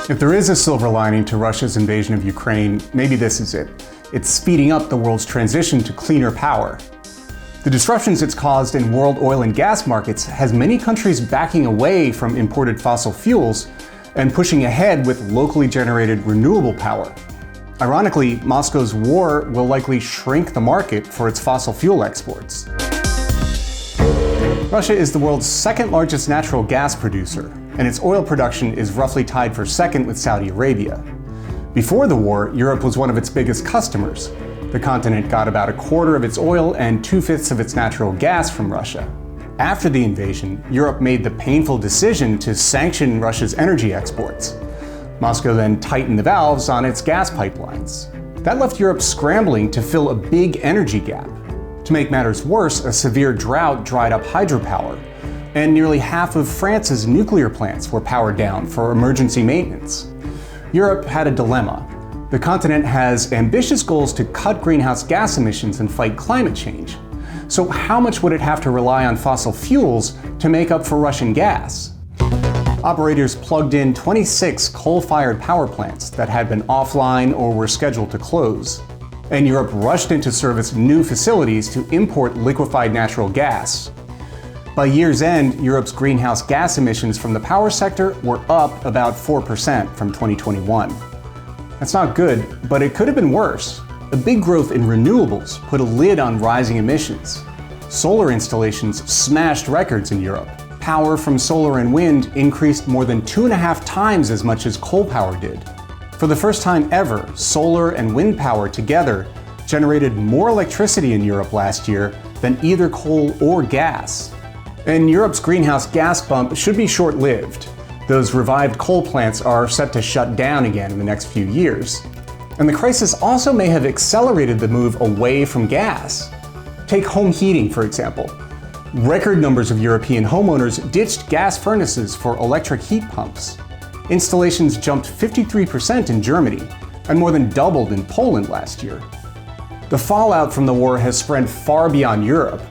If there is a silver lining to Russia's invasion of Ukraine, maybe this is it. It's speeding up the world's transition to cleaner power. The disruptions it's caused in world oil and gas markets has many countries backing away from imported fossil fuels and pushing ahead with locally generated renewable power. Ironically, Moscow's war will likely shrink the market for its fossil fuel exports. Russia is the world's second largest natural gas producer, and its oil production is roughly tied for second with Saudi Arabia. Before the war, Europe was one of its biggest customers. The continent got about a quarter of its oil and 2/5 of its natural gas from Russia. After the invasion, Europe made the painful decision to sanction Russia's energy exports. Moscow then tightened the valves on its gas pipelines. That left Europe scrambling to fill a big energy gap. To make matters worse, a severe drought dried up hydropower, and nearly half of France's nuclear plants were powered down for emergency maintenance. Europe had a dilemma. The continent has ambitious goals to cut greenhouse gas emissions and fight climate change. So how much would it have to rely on fossil fuels to make up for Russian gas? Operators plugged in 26 coal-fired power plants that had been offline or were scheduled to close. And Europe rushed into service new facilities to import liquefied natural gas. By year's end, Europe's greenhouse gas emissions from the power sector were up about 4% from 2021. That's not good, but it could have been worse. A big growth in renewables put a lid on rising emissions. Solar installations smashed records in Europe. Power from solar and wind increased more than 2.5 times as much as coal power did. For the first time ever, solar and wind power together generated more electricity in Europe last year than either coal or gas. And Europe's greenhouse gas bump should be short-lived. Those revived coal plants are set to shut down again in the next few years. And the crisis also may have accelerated the move away from gas. Take home heating, for example. Record numbers of European homeowners ditched gas furnaces for electric heat pumps. Installations jumped 53% in Germany, and more than doubled in Poland last year. The fallout from the war has spread far beyond Europe.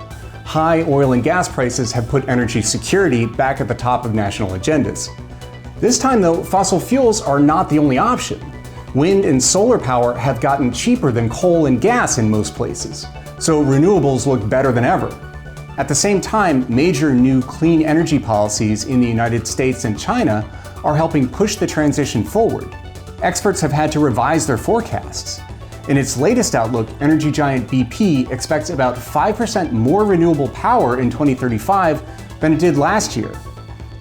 High oil and gas prices have put energy security back at the top of national agendas. This time, though, fossil fuels are not the only option. Wind and solar power have gotten cheaper than coal and gas in most places, so renewables look better than ever. At the same time, major new clean energy policies in the United States and China are helping push the transition forward. Experts have had to revise their forecasts. In its latest outlook, energy giant BP expects about 5% more renewable power in 2035 than it did last year.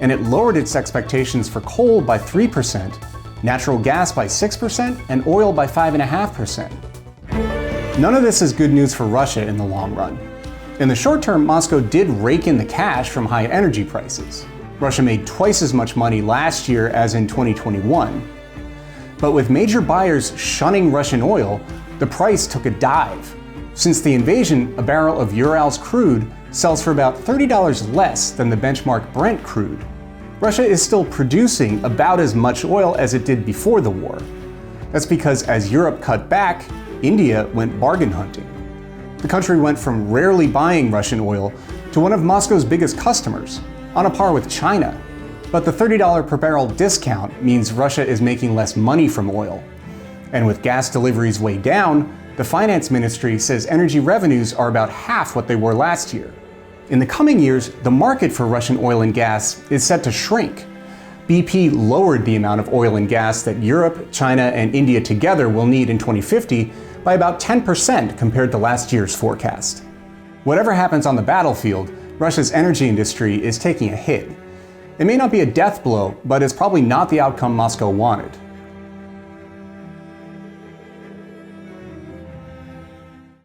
And it lowered its expectations for coal by 3%, natural gas by 6%, and oil by 5.5%. None of this is good news for Russia in the long run. In the short term, Moscow did rake in the cash from high energy prices. Russia made twice as much money last year as in 2021. But with major buyers shunning Russian oil, the price took a dive. Since the invasion, a barrel of Urals crude sells for about $30 less than the benchmark Brent crude. Russia is still producing about as much oil as it did before the war. That's because as Europe cut back, India went bargain hunting. The country went from rarely buying Russian oil to one of Moscow's biggest customers, on a par with China. But the $30 per barrel discount means Russia is making less money from oil. And with gas deliveries way down, the finance ministry says energy revenues are about half what they were last year. In the coming years, the market for Russian oil and gas is set to shrink. BP lowered the amount of oil and gas that Europe, China, and India together will need in 2050 by about 10% compared to last year's forecast. Whatever happens on the battlefield, Russia's energy industry is taking a hit. It may not be a death blow, but it's probably not the outcome Moscow wanted.